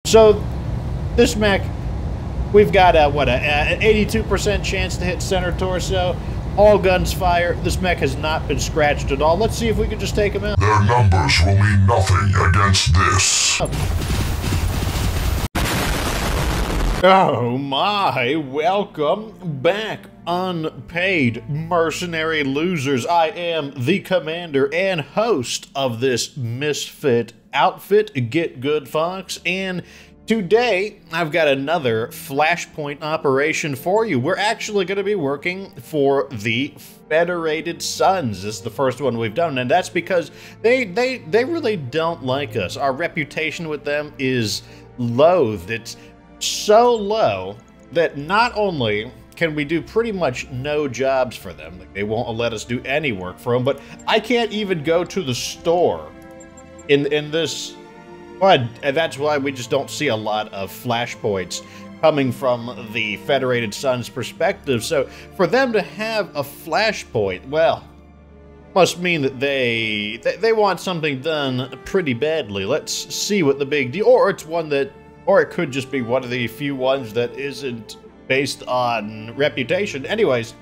So, this mech, we've got an 82% chance to hit center torso. All guns fire. This mech has not been scratched at all. Let's see if we can just take him out. Their numbers will mean nothing against this. Oh my, welcome back, unpaid mercenary losers. I am the commander and host of this misfit outfit, Get Good Fox, and today I've got another flashpoint operation for you. We're actually going to be working for the Federated Suns. This is the first one we've done, and that's because they really don't like us. Our reputation with them is loathed. It's so low that not only can we do pretty much no jobs for them, like they won't let us do any work for them, but I can't even go to the store in this. But that's why we just don't see a lot of flashpoints coming from the Federated Suns perspective. So for them to have a flashpoint, well, must mean that they want something done pretty badly. Let's see what the big deal, or it's one that, or it could just be one of the few ones that isn't based on reputation. Anyways,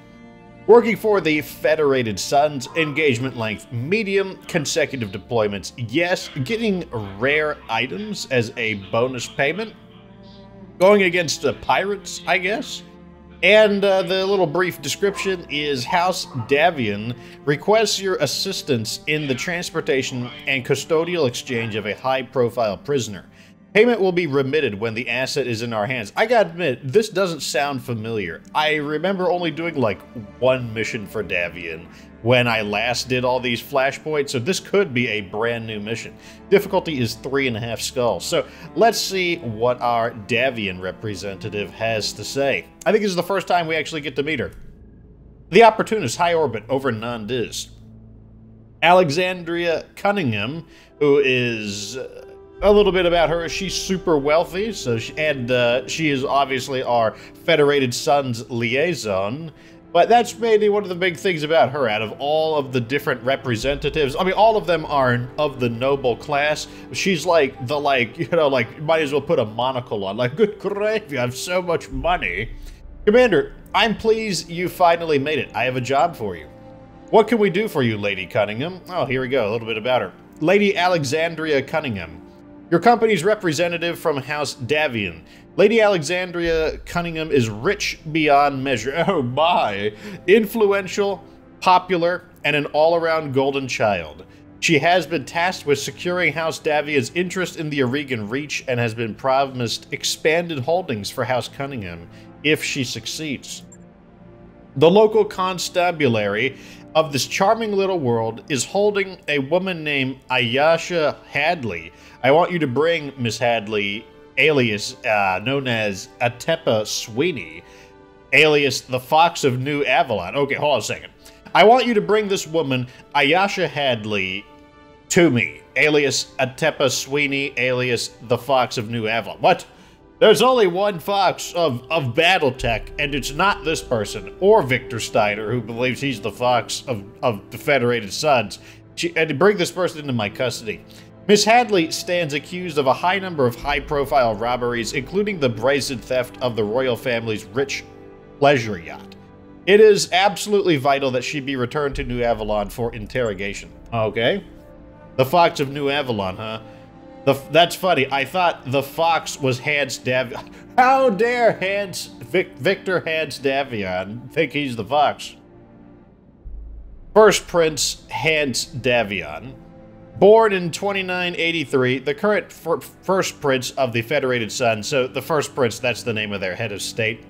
working for the Federated Suns, engagement length medium, consecutive deployments, yes, getting rare items as a bonus payment, going against the pirates, I guess. And the little brief description is House Davian requests your assistance in the transportation and custodial exchange of a high-profile prisoner. Payment will be remitted when the asset is in our hands. I gotta admit, this doesn't sound familiar. I remember only doing like one mission for Davian when I last did all these flashpoints, so this could be a brand new mission. Difficulty is 3.5 skulls. So let's see what our Davian representative has to say. I think this is the first time we actually get to meet her. The Opportunist, high orbit over non-dis. Alexandria Cunningham, who is a little bit about her. She's super wealthy, so she is obviously our Federated Suns liaison. But that's maybe one of the big things about her. Out of all of the different representatives, I mean, all of them are of the noble class. She's like the, you might as well put a monocle on. Like, good grief, you have so much money. Commander, I'm pleased you finally made it. I have a job for you. What can we do for you, Lady Cunningham? Oh, here we go, a little bit about her. Lady Alexandria Cunningham, your company's representative from House Davian. Lady Alexandria Cunningham is rich beyond measure. Oh my! Influential, popular, and an all-around golden child. She has been tasked with securing House Davian's interest in the Oregon Reach and has been promised expanded holdings for House Cunningham if she succeeds. The local constabulary of this charming little world is holding a woman named Ayasha Hadley. I want you to bring Miss Hadley, alias known as Atepa Sweeney, alias the Fox of New Avalon. Okay, hold on a second. I want you to bring this woman, Ayasha Hadley, to me, alias Atepa Sweeney, alias the Fox of New Avalon. What? There's only one Fox of BattleTech, and it's not this person, or Victor Steiner, who believes he's the Fox of the Federated Suns. And to bring this person into my custody. Miss Hadley stands accused of a high number of high-profile robberies, including the brazen theft of the royal family's rich pleasure yacht. It is absolutely vital that she be returned to New Avalon for interrogation. Okay. The Fox of New Avalon, huh? That's funny. I thought the Fox was Hans Davian. How dare Victor Hans Davian think he's the Fox? First Prince Hans Davian. Born in 2983, the current first prince of the Federated Suns. So the first prince, that's the name of their head of state.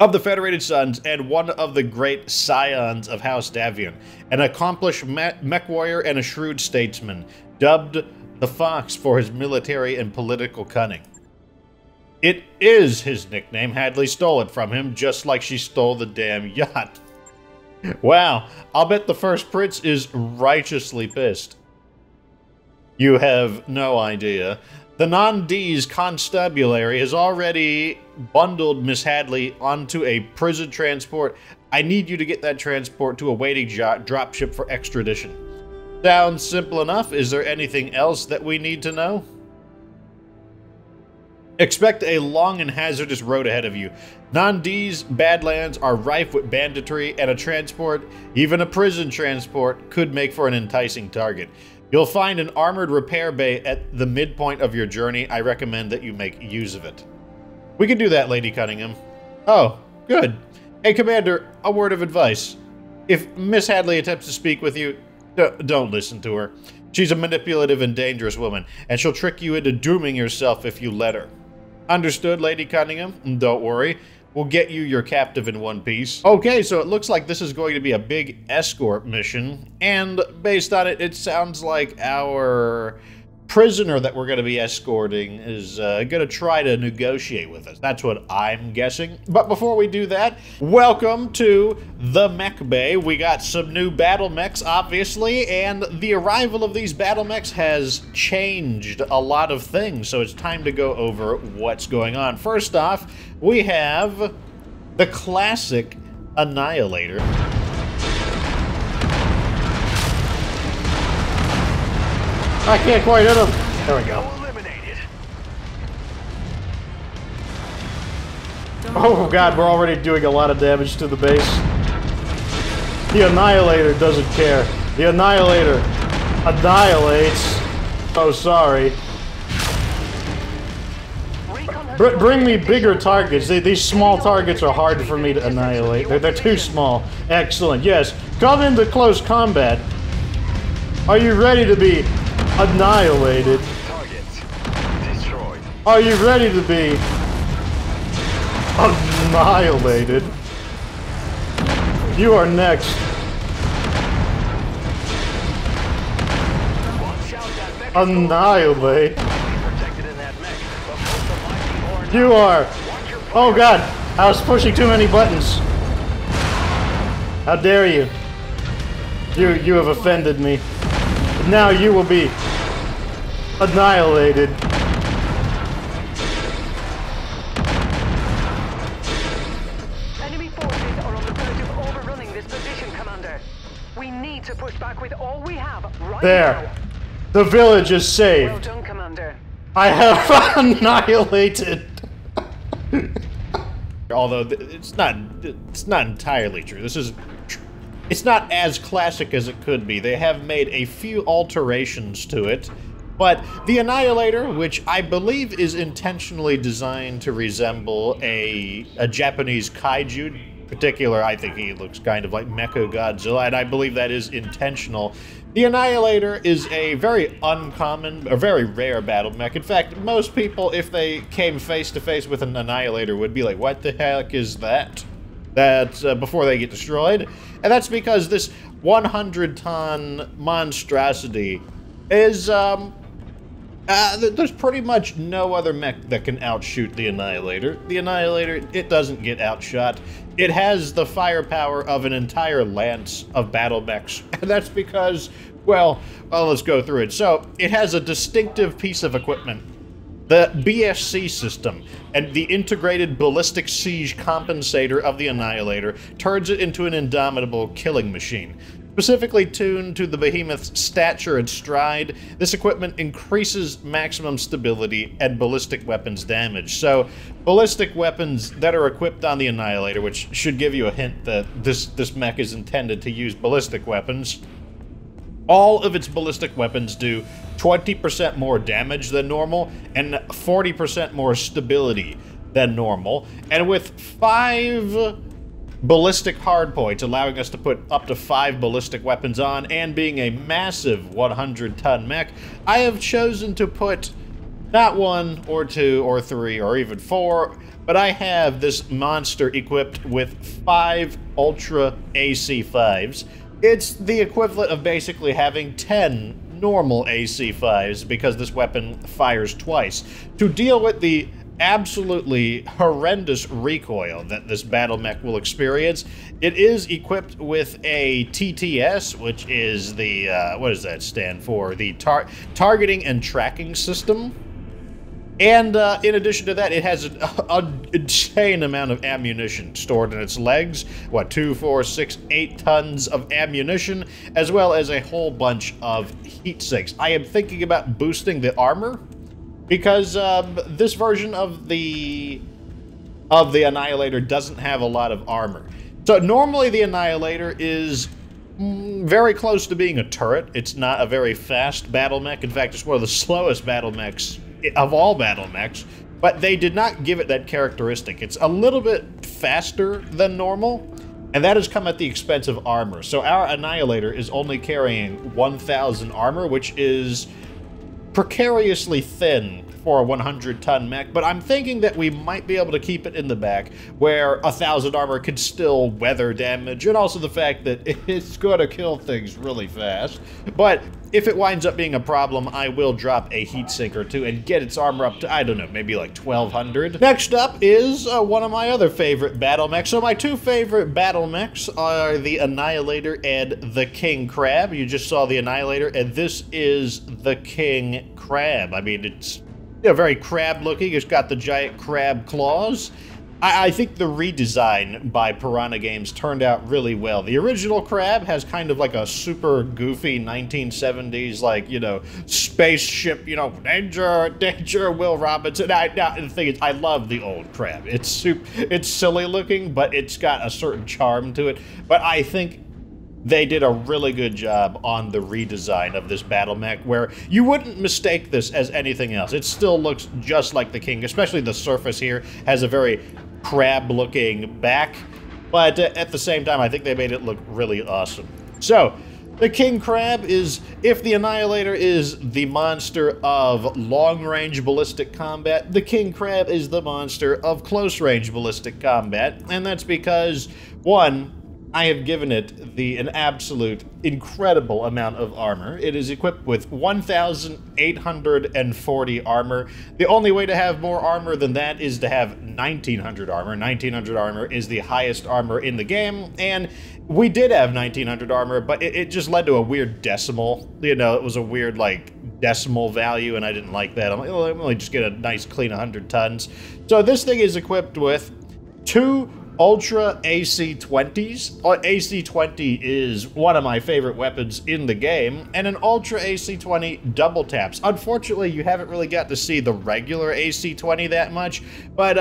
Of the Federated Suns, and one of the great scions of House Davian. An accomplished mech warrior and a shrewd statesman, dubbed the Fox for his military and political cunning. It is his nickname. Hadley stole it from him, just like she stole the damn yacht. Wow, I'll bet the first prince is righteously pissed. You have no idea. The non-D's constabulary has already bundled Miss Hadley onto a prison transport. I need you to get that transport to a waiting dropship for extradition. Sounds simple enough. Is there anything else that we need to know? Expect a long and hazardous road ahead of you. Non-D's Badlands are rife with banditry, and a transport, even a prison transport, could make for an enticing target. You'll find an armored repair bay at the midpoint of your journey. I recommend that you make use of it. We can do that, Lady Cunningham. Oh, good. Hey, Commander, a word of advice. If Miss Hadley attempts to speak with you, don't listen to her. She's a manipulative and dangerous woman, and she'll trick you into dooming yourself if you let her. Understood, Lady Cunningham? Don't worry. We'll get you your captive in one piece. Okay, so it looks like this is going to be a big escort mission, and based on it, it sounds like our prisoner that we're going to be escorting is going to try to negotiate with us. That's what I'm guessing. But before we do that, welcome to the Mech Bay. We got some new BattleMechs, obviously, and the arrival of these BattleMechs has changed a lot of things, so it's time to go over what's going on. First off, we have the classic Annihilator. I can't quite hit him. There we go. Oh god, we're already doing a lot of damage to the base. The Annihilator doesn't care. The Annihilator annihilates. Oh, sorry. Bring me bigger targets. These small targets are hard for me to annihilate. They're too small. Excellent. Yes. Come into close combat. Are you ready to be annihilated? Are you ready to be annihilated? You are next. Annihilate. You are. Oh god, I was pushing too many buttons. How dare you? You have offended me. Now you will be annihilated. Enemy forces are on the verge of overrunning this position, Commander. We need to push back with all we have right there. now. The village is saved. Well done, Commander. I have annihilated. Although it's not entirely true. It's not as classic as it could be. They have made a few alterations to it, but the Annihilator, which I believe is intentionally designed to resemble a Japanese kaiju, in particular, I think he looks kind of like Mechagodzilla, and I believe that is intentional. The Annihilator is a very uncommon, a very rare battle mech. In fact, most people, if they came face to face with an Annihilator, would be like, what the heck is that? That's before they get destroyed. And that's because this 100-ton monstrosity is, there's pretty much no other mech that can outshoot the Annihilator. The Annihilator, it doesn't get outshot. It has the firepower of an entire lance of battle mechs. And that's because, well, let's go through it. So, it has a distinctive piece of equipment. The BSC system and the integrated ballistic siege compensator of the Annihilator turns it into an indomitable killing machine. Specifically tuned to the behemoth's stature and stride, this equipment increases maximum stability and ballistic weapons damage. So, ballistic weapons that are equipped on the Annihilator, which should give you a hint that this mech is intended to use ballistic weapons. All of its ballistic weapons do 20% more damage than normal and 40% more stability than normal. And with 5 ballistic hardpoints, allowing us to put up to 5 ballistic weapons on, and being a massive 100-ton mech, I have chosen to put not 1 or 2 or 3 or even 4, but I have this monster equipped with 5 Ultra AC-5s. It's the equivalent of basically having 10 normal AC-5s because this weapon fires twice. To deal with the absolutely horrendous recoil that this battle mech will experience, it is equipped with a TTS, which is the, what does that stand for? The Targeting and Tracking System. And in addition to that, it has an insane amount of ammunition stored in its legs. What, 2, 4, 6, 8 tons of ammunition, as well as a whole bunch of heat sinks. I am thinking about boosting the armor because this version of the Annihilator doesn't have a lot of armor. So normally the Annihilator is very close to being a turret. It's not a very fast battle mech. In fact, it's one of the slowest battle mechs of all battle mechs. But they did not give it that characteristic. It's a little bit faster than normal, and that has come at the expense of armor. So our Annihilator is only carrying 1,000 armor, which is precariously thin for a 100-ton mech, but I'm thinking that we might be able to keep it in the back where 1,000 armor can still weather damage, and also the fact that it's going to kill things really fast. But if it winds up being a problem, I will drop a heatsink or two and get its armor up to, I don't know, maybe like 1,200. Next up is one of my other favorite battle mechs. So my two favorite battle mechs are the Annihilator and the King Crab. You just saw the Annihilator, and this is the King Crab. I mean, it's very crab-looking. It's got the giant crab claws. I think the redesign by Piranha Games turned out really well. The original crab has kind of like a super goofy 1970s, like, you know, spaceship, you know, danger, danger, Will Robinson. The thing is, I love the old crab. It's silly looking, but it's got a certain charm to it. But I think they did a really good job on the redesign of this battle mech, where you wouldn't mistake this as anything else. It still looks just like the King, especially the surface here has a very crab-looking back, but at the same time, I think they made it look really awesome. So, the King Crab is, if the Annihilator is the monster of long-range ballistic combat, the King Crab is the monster of close-range ballistic combat, and that's because, one, I have given it an absolute incredible amount of armor. It is equipped with 1,840 armor. The only way to have more armor than that is to have 1,900 armor. 1,900 armor is the highest armor in the game, and we did have 1,900 armor, but it just led to a weird decimal. You know, it was a weird, like, decimal value, and I didn't like that. I'm like, oh, let me just get a nice, clean 100 tons. So this thing is equipped with 2 Ultra AC-20s. AC-20 is one of my favorite weapons in the game, and an Ultra AC-20 double taps. Unfortunately, you haven't really got to see the regular AC-20 that much, but,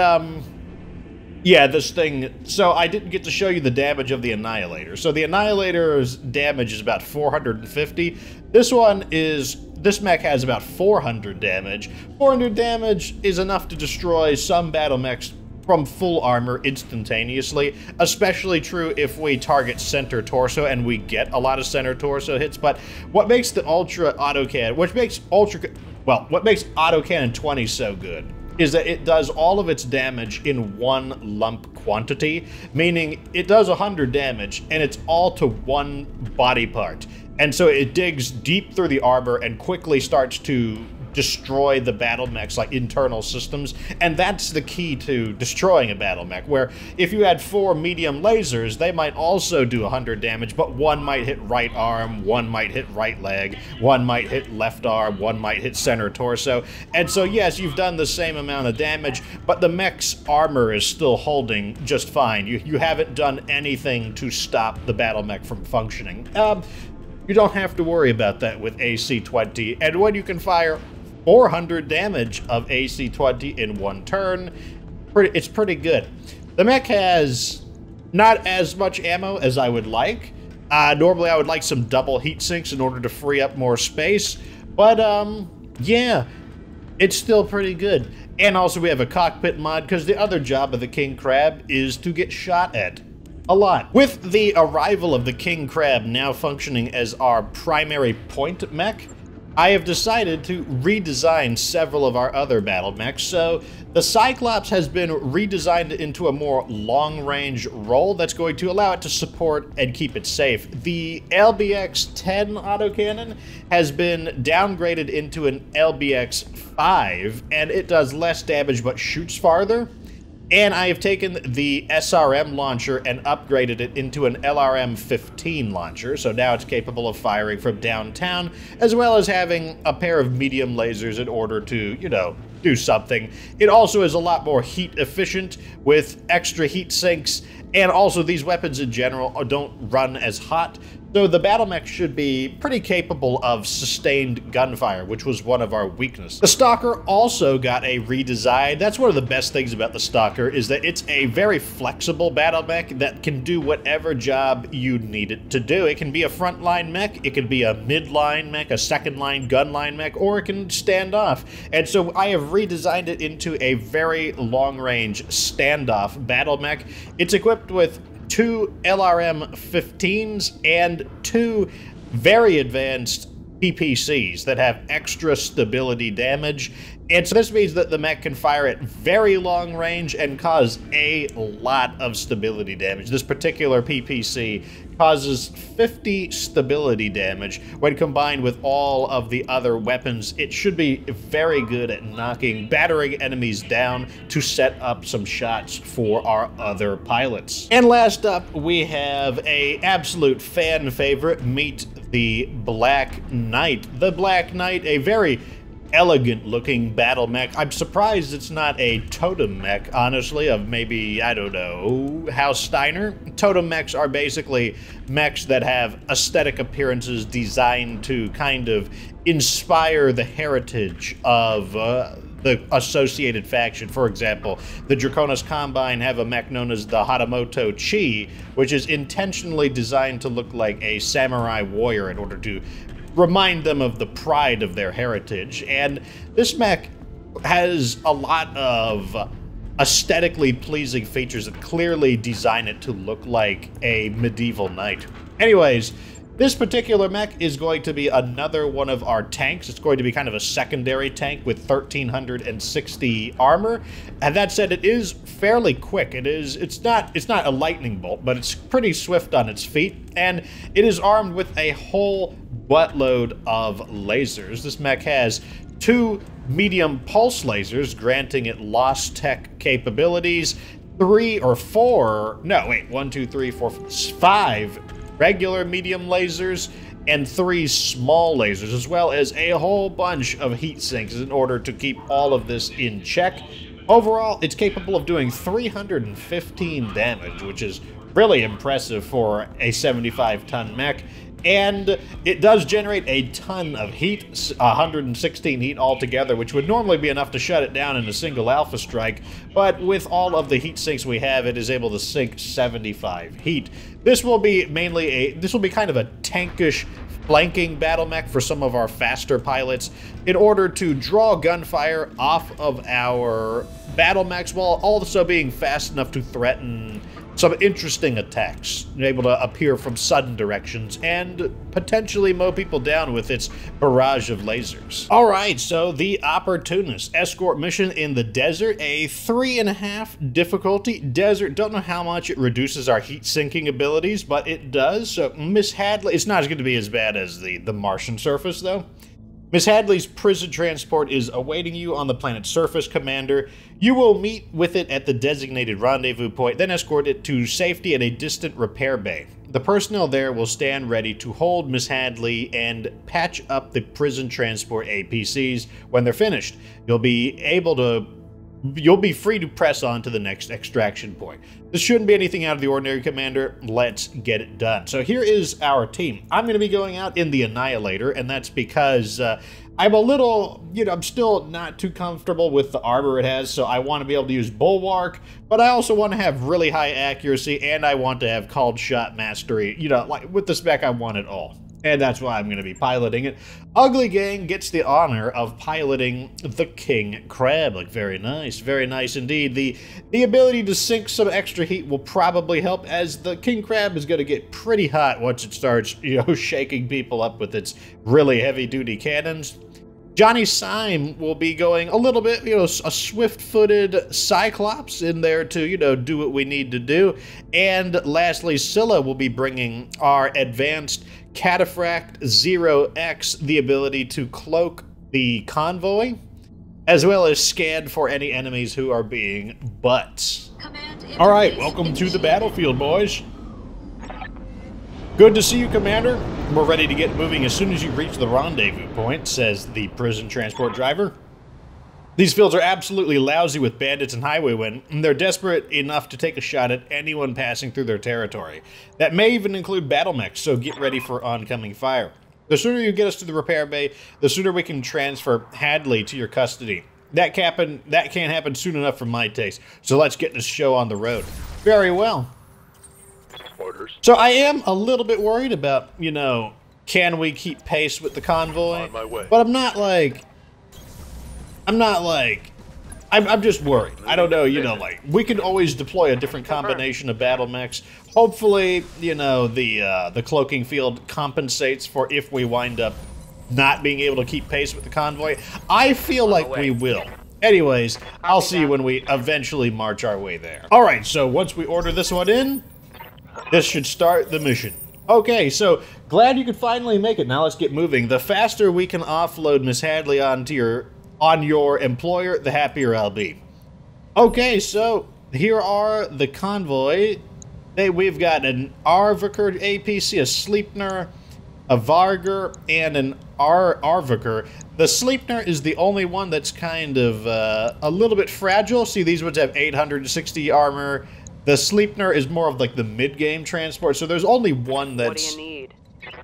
yeah, this thing, so I didn't get to show you the damage of the Annihilator. So the Annihilator's damage is about 450. This mech has about 400 damage. 400 damage is enough to destroy some battle mechs from full armor instantaneously, especially true if we target center torso, and we get a lot of center torso hits. But what makes the Ultra Autocannon, what makes Autocannon 20 so good is that it does all of its damage in one lump quantity, meaning it does 100 damage, and it's all to one body part. And so it digs deep through the armor and quickly starts to destroy the battle mech's like internal systems, and that's the key to destroying a battle mech, where if you had 4 medium lasers, they might also do 100 damage, but one might hit right arm, one might hit right leg, one might hit left arm, one might hit center torso. And so yes, you've done the same amount of damage, but the mech's armor is still holding just fine. You haven't done anything to stop the battle mech from functioning. You don't have to worry about that with AC-20, and when you can fire 400 damage of AC-20 in one turn, it's pretty good. The mech has not as much ammo as I would like. Normally I would like some double heat sinks in order to free up more space, but yeah, it's still pretty good. And also we have a cockpit mod, because the other job of the King Crab is to get shot at a lot. With the arrival of the King Crab now functioning as our primary point mech, I have decided to redesign several of our other battle mechs. So the Cyclops has been redesigned into a more long-range role that's going to allow it to support and keep it safe. The LBX-10 autocannon has been downgraded into an LBX-5, and it does less damage but shoots farther. And I have taken the SRM launcher and upgraded it into an LRM-15 launcher, so now it's capable of firing from downtown, as well as having a pair of medium lasers in order to, you know, do something. It also is a lot more heat efficient with extra heat sinks, and also these weapons in general don't run as hot, So the BattleMech should be pretty capable of sustained gunfire, which was one of our weaknesses. The Stalker also got a redesign. That's one of the best things about the Stalker, is that it's a very flexible BattleMech that can do whatever job you need it to do. It can be a frontline mech, it can be a midline mech, a second line gunline mech, or it can stand off. And so I have redesigned it into a very long-range standoff BattleMech. It's equipped with 2 LRM-15s and 2 very advanced PPCs that have extra stability damage. And so this means that the mech can fire at very long range and cause a lot of stability damage. This particular PPC causes 50 stability damage. When combined with all of the other weapons, it should be very good at battering enemies down to set up some shots for our other pilots. And last up, we have an absolute fan favorite, meet the Black Knight. The Black Knight, a very elegant looking battle mech. I'm surprised it's not a totem mech, honestly, of maybe, I don't know, House Steiner. Totem mechs are basically mechs that have aesthetic appearances designed to kind of inspire the heritage of the associated faction. For example, the Draconis Combine have a mech known as the Hatamoto Chi, which is intentionally designed to look like a samurai warrior in order to remind them of the pride of their heritage. And this mech has a lot of aesthetically pleasing features that clearly design it to look like a medieval knight. Anyways, this particular mech is going to be another one of our tanks. It's going to be kind of a secondary tank with 1,360 armor. And that said, it is fairly quick. It's not a lightning bolt, but it's pretty swift on its feet. And it is armed with a whole buttload of lasers. This mech has 2 medium pulse lasers, granting it lost tech capabilities, 5 regular medium lasers, and 3 small lasers, as well as a whole bunch of heat sinks in order to keep all of this in check. Overall, it's capable of doing 315 damage, which is really impressive for a 75-ton mech. And it does generate a ton of heat, 116 heat altogether, which would normally be enough to shut it down in a single alpha strike. But with all of the heat sinks we have, it is able to sink 75 heat. This will be kind of a tankish flanking battle mech for some of our faster pilots in order to draw gunfire off of our battle mechs while also being fast enough to threaten some interesting attacks, able to appear from sudden directions and potentially mow people down with its barrage of lasers. All right, so the Opportunist escort mission in the desert, a 3.5 difficulty desert. Don't know how much it reduces our heat sinking abilities, but it does. So Miss Hadley, it's not going to be as bad as the Martian surface though. Miss Hadley's prison transport is awaiting you on the planet's surface, Commander. You will meet with it at the designated rendezvous point, then escort it to safety at a distant repair bay. The personnel there will stand ready to hold Miss Hadley and patch up the prison transport APCs when they're finished. You'll be free to press on to the next extraction point. This shouldn't be anything out of the ordinary, Commander. Let's get it done. So here is our team. I'm going to be going out in the Annihilator, and that's because I'm a little, I'm still not too comfortable with the armor it has, so I want to be able to use Bulwark, but I also want to have really high accuracy, and I want to have called shot mastery. Like with the spec, I want it all. And that's why I'm going to be piloting it. Ugly Gang gets the honor of piloting the King Crab. Like, very nice indeed. The ability to sink some extra heat will probably help, as the King Crab is going to get pretty hot once it starts, shaking people up with its really heavy-duty cannons. Johnny Syme will be going a little bit, a swift-footed Cyclops in there to, do what we need to do. And lastly, Scylla will be bringing our advanced Cataphract 0X, the ability to cloak the convoy, as well as scan for any enemies who are being butts. All right, welcome to the battlefield, boys. Good to see you, Commander. We're ready to get moving as soon as you reach the rendezvous point, says the prison transport driver. These fields are absolutely lousy with bandits and highwaymen, and they're desperate enough to take a shot at anyone passing through their territory. That may even include BattleMechs, so get ready for oncoming fire. The sooner you get us to the repair bay, the sooner we can transfer Hadley to your custody. That can't happen soon enough for my taste, so let's get this show on the road. Very well. Orders. So I am a little bit worried about, you know, can we keep pace with the convoy? On my way. But I'm just worried. I don't know, you know, like, we can always deploy a different combination of BattleMechs. Hopefully, you know, the cloaking field compensates for if we wind up not being able to keep pace with the convoy. I feel like we will. Anyways, I'll see you when we eventually march our way there. Alright, so once we order this one in, this should start the mission. Okay, so glad you could finally make it. Now let's get moving. The faster we can offload Miss Hadley on your employer, the happier I'll be. Okay, so here are the convoy. We've got an Arviker APC, a Sleipner, a Varger, and an Arviker. The Sleipner is the only one that's kind of a little bit fragile. See, these ones have 860 armor. The Sleipner is more of like the mid-game transport, so there's only one that's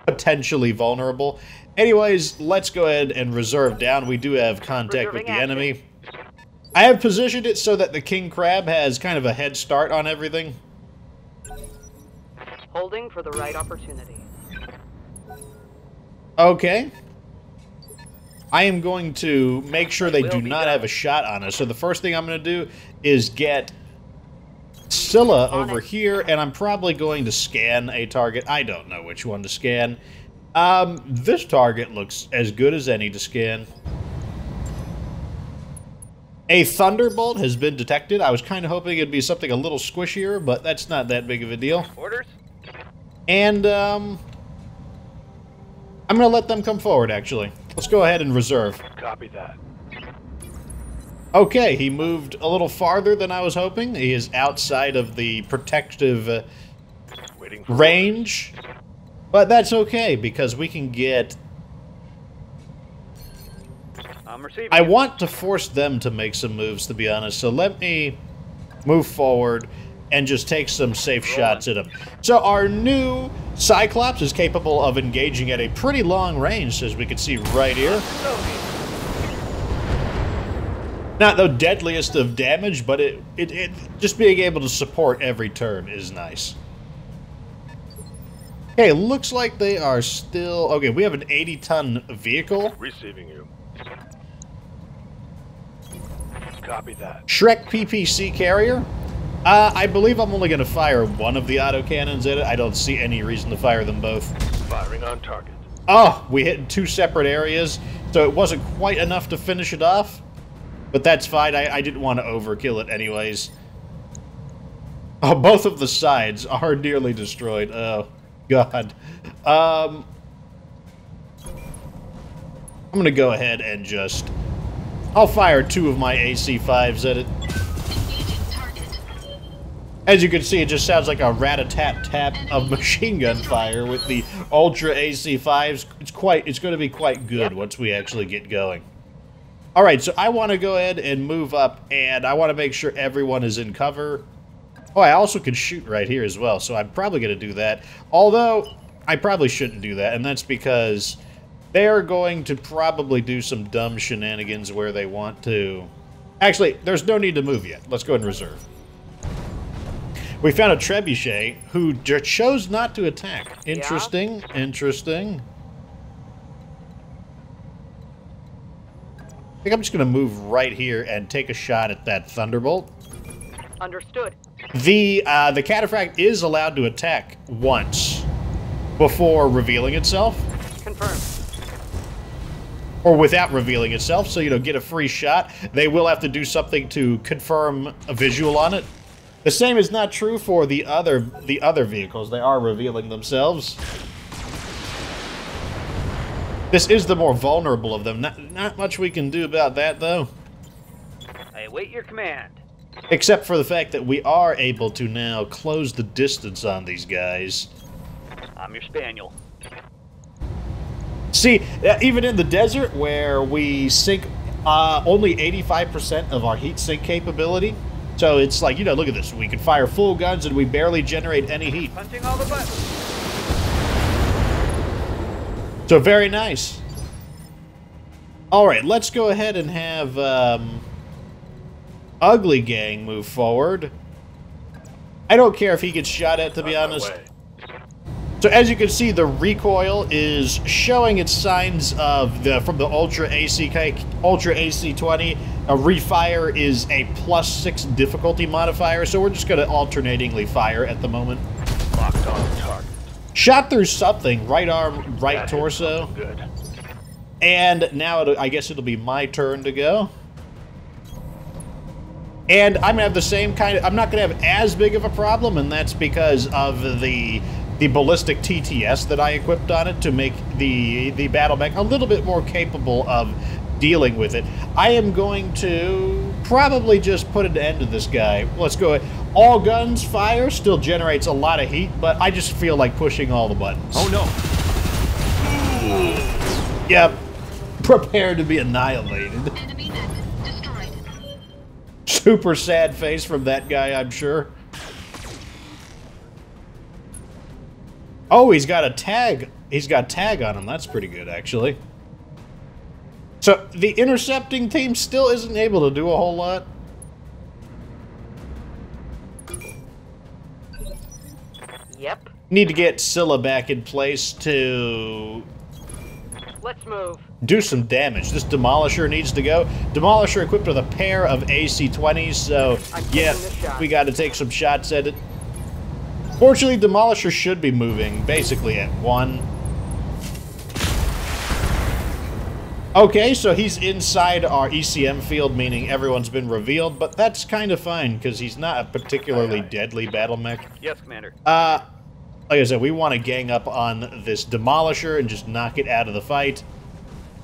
potentially vulnerable. Anyways, let's go ahead and reserve down. We do have contact with the enemy. I have positioned it so that the King Crab has kind of a head start on everything. Holding for the right opportunity. Okay. I am going to make sure they do not have a shot on us. So the first thing I'm going to do is get Scylla over here, and I'm probably going to scan a target. I don't know which one to scan. This target looks as good as any to scan. A Thunderbolt has been detected. I was kind of hoping it'd be something a little squishier, but that's not that big of a deal. Orders. And, I'm going to let them come forward, actually. Let's go ahead and reserve. Copy that. Okay, he moved a little farther than I was hoping. He is outside of the protective range. But that's okay, because we can get... I want to force them to make some moves, to be honest. So let me move forward and just take some safe shots at him. So our new Cyclops is capable of engaging at a pretty long range, as we can see right here. Not the deadliest of damage, but it just being able to support every turn is nice. Okay, looks like they are still... Okay, we have an 80-ton vehicle. Receiving you. Copy that. Shrek PPC carrier. I believe I'm only going to fire one of the autocannons at it. I don't see any reason to fire them both. Firing on target. Oh, we hit in two separate areas, so it wasn't quite enough to finish it off. But that's fine. I didn't want to overkill it anyways. Oh, both of the sides are nearly destroyed. Oh, God. I'm going to go ahead and just... I'll fire two of my AC-5s at it. As you can see, it just sounds like a rat-a-tat-tat of machine gun fire with the Ultra AC-5s. It's going to be quite good once we actually get going. Alright, so I want to go ahead and move up, and I want to make sure everyone is in cover. Oh, I also can shoot right here as well, so I'm probably going to do that. Although, I probably shouldn't do that, and that's because they're going to probably do some dumb shenanigans where they want to... Actually, there's no need to move yet. Let's go ahead and reserve. We found a trebuchet who chose not to attack. Interesting, interesting. I think I'm just going to move right here and take a shot at that Thunderbolt. Understood. The Cataphract is allowed to attack once before revealing itself. Confirmed. Or without revealing itself, so, you know, get a free shot. They will have to do something to confirm a visual on it. The same is not true for the other vehicles. They are revealing themselves. This is the more vulnerable of them. Not much we can do about that, though. I await your command. Except for the fact that we are able to now close the distance on these guys. I'm your spaniel. See, even in the desert where we sink only 85% of our heat sink capability. So it's like, you know, look at this. We can fire full guns and we barely generate any heat. Punching all the buttons. So very nice. All right, let's go ahead and have Ugly Gang move forward. I don't care if he gets shot at, to be honest. So as you can see, the recoil is showing its signs of from the Ultra AC20. A refire is a +6 difficulty modifier, so we're just going to alternatingly fire at the moment. Locked on target. Shot through something, right arm, right That torso. hit something good. And now I guess it'll be my turn to go. And I'm gonna have the same kind of, I'm not gonna have as big of a problem, and that's because of the ballistic TTS that I equipped on it to make the BattleMech a little bit more capable of dealing with it. I am going to probably just put an end to this guy. Let's go ahead. All guns fire, still generates a lot of heat, but I just feel like pushing all the buttons. Oh no! Yep. Prepare to be annihilated. Enemy mech destroyed. Super sad face from that guy, I'm sure. Oh, he's got a tag. He's got tag on him. That's pretty good, actually. So, the intercepting team still isn't able to do a whole lot. Yep. Need to get Scylla back in place to Let's move. do some damage. This Demolisher needs to go. Demolisher equipped with a pair of AC-20s, so I'm yeah, taking the shot. we got to take some shots at it. Fortunately, Demolisher should be moving basically at 1. Okay, so he's inside our ECM field, meaning everyone's been revealed, but that's kind of fine because he's not a particularly deadly battle mech. Yes, Commander. Like I said, we want to gang up on this Demolisher and just knock it out of the fight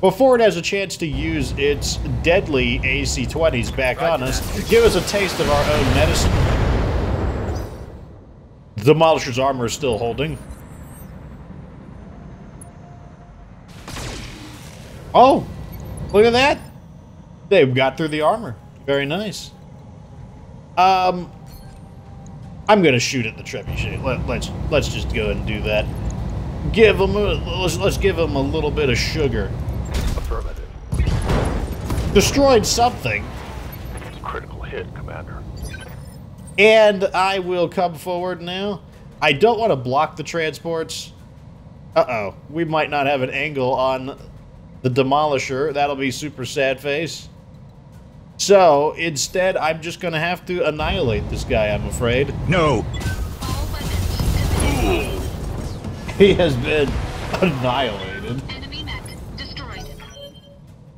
before it has a chance to use its deadly AC-20s back on us. Give us a taste of our own medicine. The Demolisher's armor is still holding. Oh, look at that. They've got through the armor. Very nice. I'm gonna shoot at the trebuchet. Let's just go ahead and do that. Give them let's give them a little bit of sugar. Affirmative. Destroyed something. Critical hit, Commander. And I will come forward now. I don't want to block the transports. Uh-oh. We might not have an angle on the Demolisher. That'll be super sad face. So, instead, I'm just going to have to annihilate this guy, I'm afraid. No. All weapons He has been annihilated. enemy mech destroyed.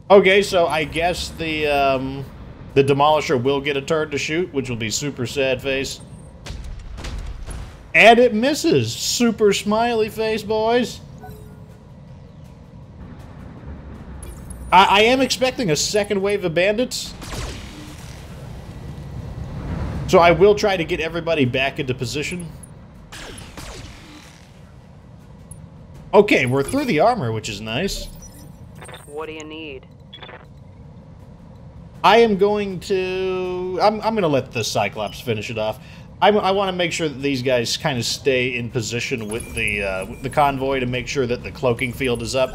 Okay, so I guess the Demolisher will get a turn to shoot, which will be super sad face. And it misses. Super smiley face, boys. I am expecting a second wave of bandits. So I will try to get everybody back into position. Okay, we're through the armor, which is nice. What do you need? I am going to... I'm going to let the Cyclops finish it off. I want to make sure that these guys kind of stay in position with the convoy to make sure that the cloaking field is up.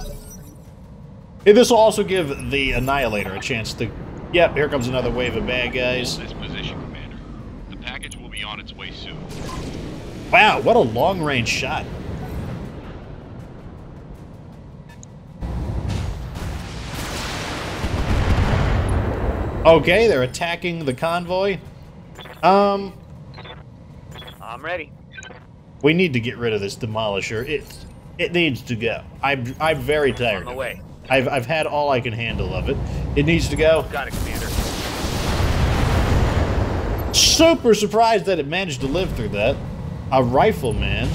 And this will also give the Annihilator a chance to... Yep, here comes another wave of bad guys. This position, Commander. The package will be on its way soon. Wow, what a long-range shot. Okay, they're attacking the convoy. I'm ready. We need to get rid of this Demolisher. It needs to go. I'm very tired. On the way. I've had all I can handle of it. It needs to go. Got it, Commander. Super surprised that it managed to live through that. A rifleman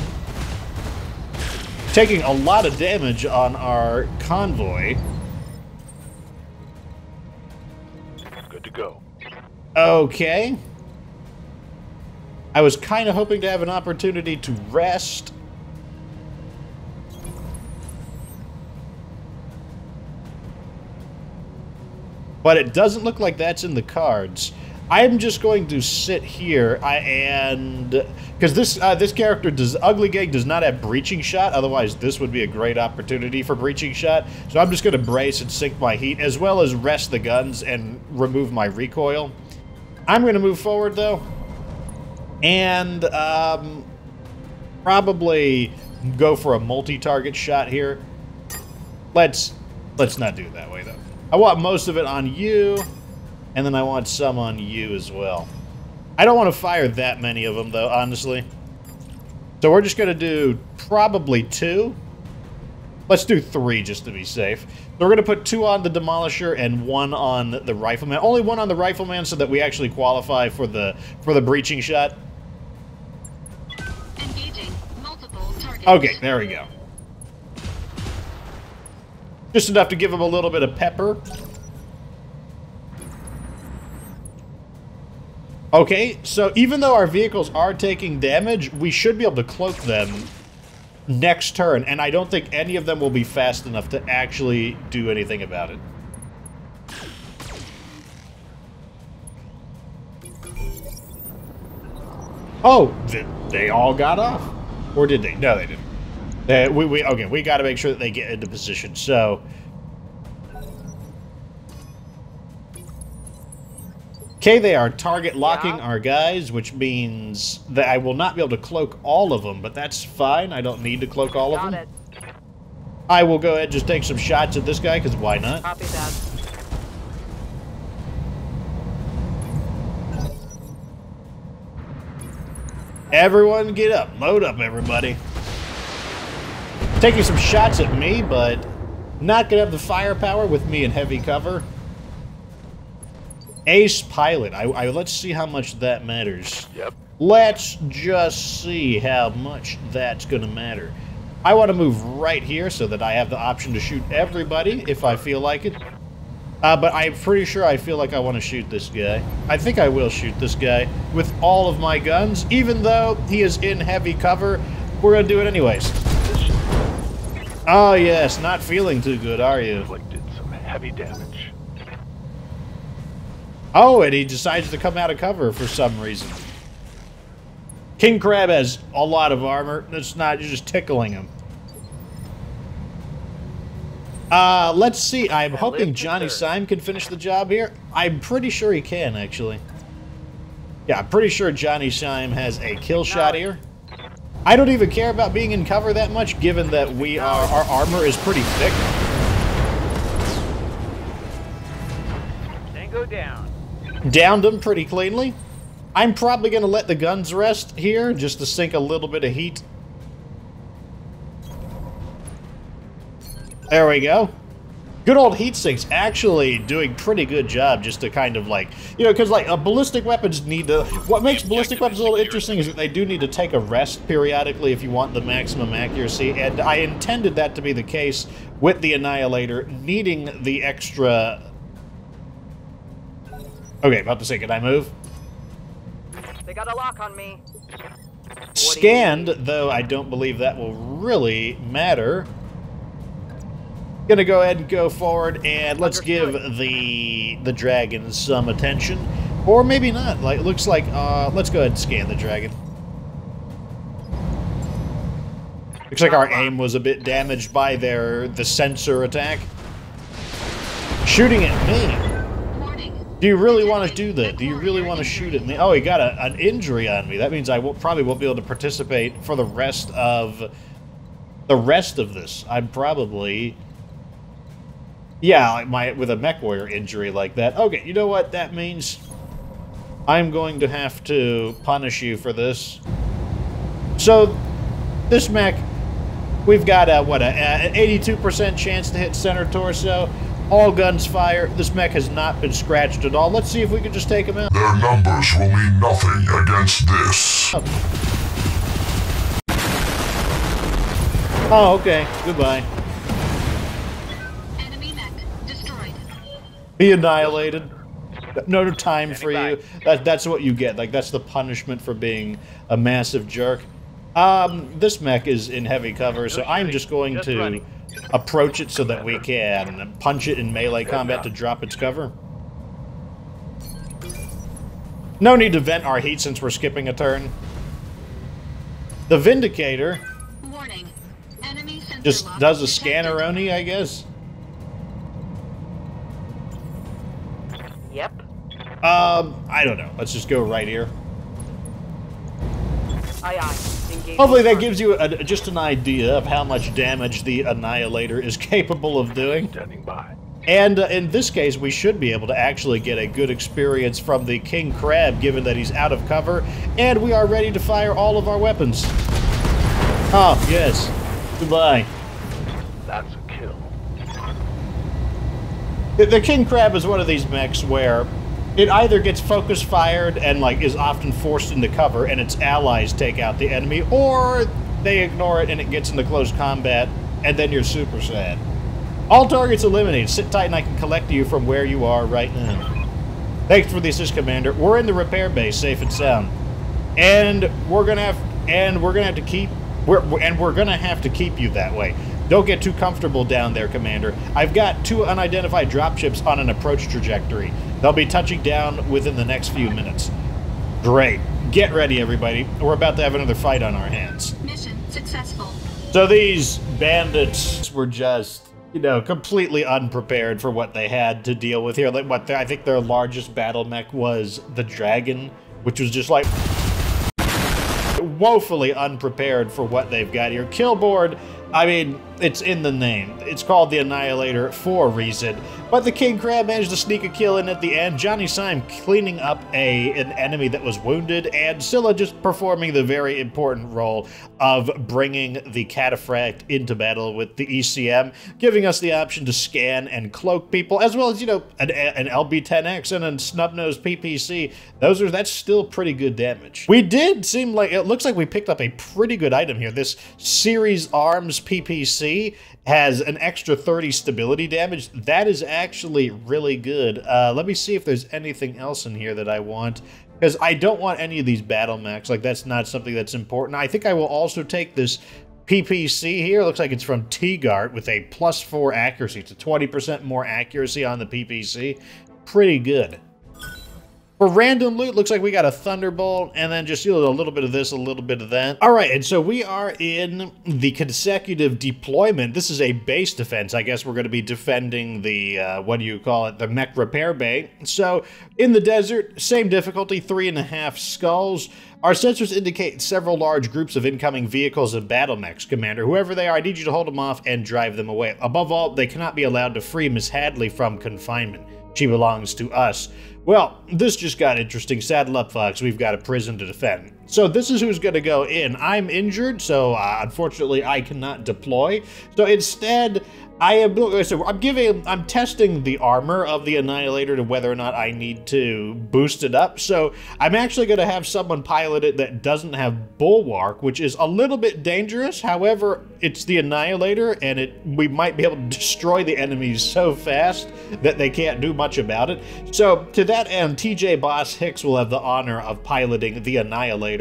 taking a lot of damage on our convoy. Good to go. Okay. I was kind of hoping to have an opportunity to rest. but it doesn't look like that's in the cards. I'm just going to sit here because this character Ugly Gang does not have breaching shot. Otherwise, this would be a great opportunity for breaching shot. So I'm just going to brace and sink my heat, as well as rest the guns and remove my recoil. I'm going to move forward though, and probably go for a multi-target shot here. Let's not do it that way though. I want most of it on you. And then I want some on you as well. I don't want to fire that many of them, though, honestly. So we're just going to do probably 2. Let's do 3 just to be safe. So we're going to put 2 on the Demolisher and 1 on the Rifleman. Only 1 on the Rifleman so that we actually qualify for the breaching shot. Engaging multiple targets. Okay, there we go. Just enough to give him a little bit of pepper. Okay, so even though our vehicles are taking damage, we should be able to cloak them next turn, and I don't think any of them will be fast enough to actually do anything about it. Oh, they all got off. Or did they? No, they didn't. Okay, we got to make sure that they get into position, so... Okay, they are target locking our guys, which means that I will not be able to cloak all of them, but that's fine. I don't need to cloak all of them. I will go ahead and just take some shots at this guy, because why not? Copy that. Everyone get up. Load up, everybody. Taking some shots at me, but not going to have the firepower with me in heavy cover. Ace pilot. Let's see how much that matters. Yep. Let's just see how much that's going to matter. I want to move right here so that I have the option to shoot everybody if I feel like it. But I'm pretty sure I feel like I want to shoot this guy. I think I will shoot this guy with all of my guns. Even though he is in heavy cover, we're going to do it anyways. Oh yes, not feeling too good, are you? Inflicted some heavy damage. Oh, and he decides to come out of cover for some reason. King Crab has a lot of armor. It's not, you're just tickling him. Let's see. I'm hoping Johnny Syme can finish the job here. I'm pretty sure he can, actually. Yeah, I'm pretty sure Johnny Syme has a kill shot here. I don't even care about being in cover that much, given that our armor is pretty thick. Tango down. Downed him pretty cleanly. I'm probably going to let the guns rest here, just to sink a little bit of heat. There we go. Good old heat sinks actually doing pretty good job just to kind of like, you know, because like ballistic weapons need to, what makes ballistic weapons a little interesting is that they do need to take a rest periodically if you want the maximum accuracy, and I intended that to be the case with the Annihilator, needing the extra... Okay, about to say, can I move? They got a lock on me. Scanned, though I don't believe that will really matter. Gonna go ahead and go forward, and let's give the dragon some attention. Or maybe not. Like, looks like, let's go ahead and scan the dragon. Looks like our aim was a bit damaged by the sensor attack. Shooting at me. Do you really want to do that? Do you really want to shoot at me? Oh, he got an injury on me. That means I probably won't be able to participate for the rest of this. I'm probably... Yeah, like with a mech warrior injury like that. Okay, you know what that means? I'm going to have to punish you for this. So, this mech, we've got an 82% chance to hit center torso. All guns fire. This mech has not been scratched at all. Let's see if we can just take him out. Their numbers will mean nothing against this. Oh, okay. Goodbye. Enemy mech destroyed. Be annihilated. No time for you. That's what you get. Like, that's the punishment for being a massive jerk. This mech is in heavy cover, so I'm just going to approach it so that we can punch it in melee combat to drop its cover. No need to vent our heat since we're skipping a turn. The Vindicator Warning. Enemy sensor just lock does a detected. scanneroni, I guess. Yep. I don't know. Let's just go right here. Aye, aye. Engage. Hopefully that gives you just an idea of how much damage the Annihilator is capable of doing. Standing by. And in this case, we should be able to actually get a good experience from the King Crab, given that he's out of cover, and we are ready to fire all of our weapons. Oh, yes. Goodbye. That's a kill. The King Crab is one of these mechs where it either gets focus fired and like is often forced into cover and its allies take out the enemy, or they ignore it and it gets into close combat and then you're super sad. All targets eliminated. Sit tight and I can collect you from where you are right now. Thanks for the assist, Commander. We're in the repair base, safe and sound. And we're gonna have to keep you that way. Don't get too comfortable down there, Commander. I've got 2 unidentified dropships on an approach trajectory. They'll be touching down within the next few minutes. Great. Get ready, everybody. We're about to have another fight on our hands. Mission successful. So these bandits were just, you know, completely unprepared for what they had to deal with here. Like I think their largest battle mech was the Dragon, which was just like woefully unprepared for what they've got here. Killboard, I mean, it's in the name. It's called the Annihilator for a reason. But the King Crab managed to sneak a kill in at the end. Johnny Syme cleaning up an enemy that was wounded, and Scylla just performing the very important role of bringing the Cataphract into battle with the ECM, giving us the option to scan and cloak people, as well as, you know, an LB-10X and a snub-nosed PPC. That's still pretty good damage. We did seem like, it looks like we picked up a pretty good item here. This Series Arms PPC has an extra 30 stability damage. That is actually really good. Let me see if there's anything else in here that I want, because I don't want any of these BattleMechs. Like, that's not something that's important. I think I will also take this PPC here. It looks like it's from T-Guard with a +4 accuracy. It's a 20% more accuracy on the PPC. Pretty good. For random loot, looks like we got a Thunderbolt, and then just, you know, a little bit of this, a little bit of that. All right, and so we are in the consecutive deployment. This is a base defense. I guess we're going to be defending the, the mech repair bay. So, in the desert, same difficulty, 3.5 skulls. Our sensors indicate several large groups of incoming vehicles and BattleMechs, Commander. Whoever they are, I need you to hold them off and drive them away. Above all, they cannot be allowed to free Miss Hadley from confinement. She belongs to us. Well, this just got interesting. Saddle up, Fox. We've got a prison to defend. So this is who's going to go in. I'm injured, so unfortunately I cannot deploy. So instead, I'm testing the armor of the Annihilator to whether or not I need to boost it up. So I'm actually going to have someone pilot it that doesn't have Bulwark, which is a little bit dangerous. However, it's the Annihilator, and we might be able to destroy the enemies so fast that they can't do much about it. So to that end, TJ Boss Hicks will have the honor of piloting the Annihilator.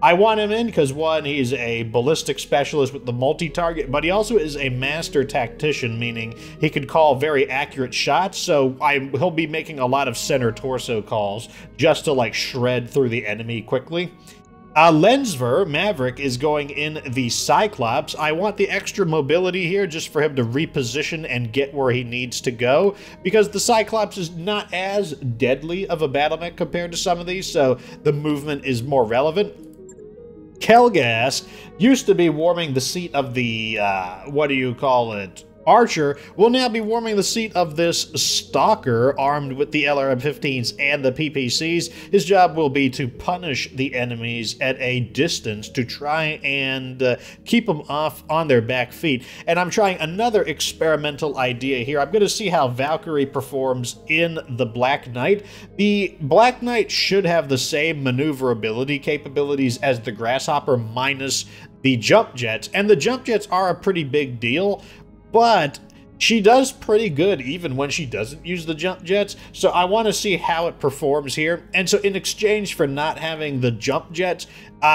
I want him in because, one, he's a ballistic specialist with the multi-target, but he also is a master tactician, meaning he could call very accurate shots, so he'll be making a lot of center torso calls just to like shred through the enemy quickly. Lensver, Maverick, is going in the Cyclops. I want the extra mobility here just for him to reposition and get where he needs to go, because the Cyclops is not as deadly of a BattleMech compared to some of these, so the movement is more relevant. Kelgas used to be warming the seat of the, Archer will now be warming the seat of this Stalker armed with the LRM-15s and the PPCs. His job will be to punish the enemies at a distance to try and keep them off on their back feet. And I'm trying another experimental idea here. I'm going to see how Valkyrie performs in the Black Knight. The Black Knight should have the same maneuverability capabilities as the Grasshopper minus the jump jets. And the jump jets are a pretty big deal, but she does pretty good even when she doesn't use the jump jets, so I want to see how it performs here. And so in exchange for not having the jump jets,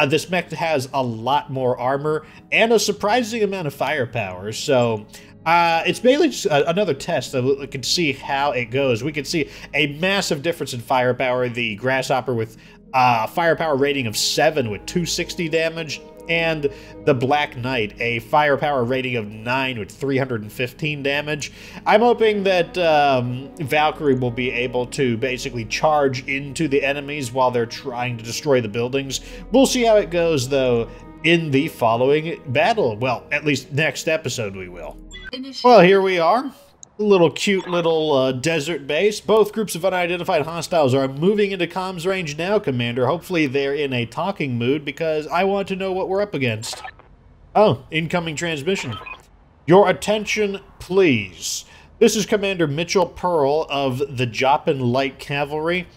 this mech has a lot more armor and a surprising amount of firepower. So It's mainly just another test so we can see how it goes. We can see a massive difference in firepower. The Grasshopper with firepower rating of 7 with 260 damage, and the Black Knight, a firepower rating of 9 with 315 damage. I'm hoping that Valkyrie will be able to basically charge into the enemies while they're trying to destroy the buildings. We'll see how it goes, though, in the following battle. Well, at least next episode we will. Well, here we are. A little cute little desert base. Both groups of unidentified hostiles are moving into comms range now, Commander. Hopefully they're in a talking mood because I want to know what we're up against. Oh, incoming transmission. Your attention, please. This is Commander Mitchell Pearl of the Joplin Light Cavalry.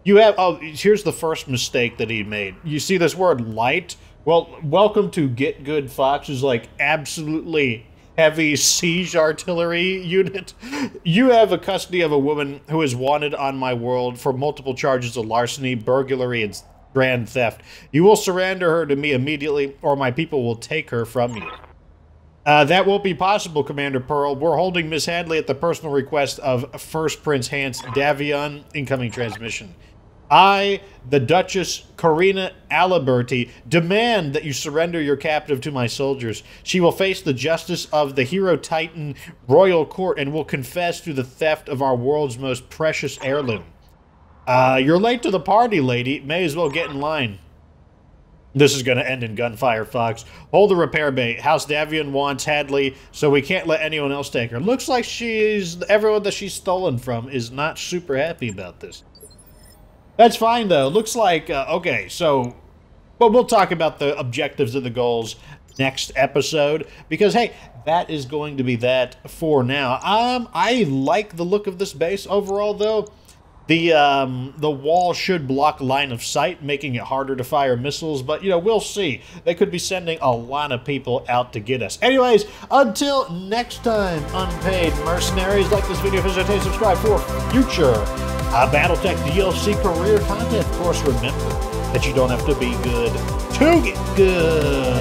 You have... Oh, here's the first mistake that he made. You see this word light? Well, welcome to Get Good Fox's, like, absolutely heavy siege artillery unit. You have a custody of a woman who is wanted on my world for multiple charges of larceny, burglary, and grand theft. You will surrender her to me immediately, or my people will take her from you. That won't be possible, Commander Pearl. We're holding Miss Hadley at the personal request of First Prince Hans Davion. Incoming transmission. I, the Duchess Corina Aliberti, demand that you surrender your captive to my soldiers. She will face the justice of the Hero Titan Royal Court and will confess to the theft of our world's most precious heirloom. You're late to the party, lady. May as well get in line. This is going to end in gunfire, Fox. Hold the repair bay. House Davion wants Hadley, so we can't let anyone else take her. Looks like everyone that she's stolen from is not super happy about this. That's fine, though. Looks like, okay, so, but we'll talk about the objectives and the goals next episode, because, hey, that is going to be that for now. I like the look of this base overall, though. The wall should block line of sight, making it harder to fire missiles, but, you know, we'll see. They could be sending a lot of people out to get us. Anyways, until next time, unpaid mercenaries, like this video, hesitate, subscribe for future BattleTech DLC career content. Of course, remember that you don't have to be good to get good.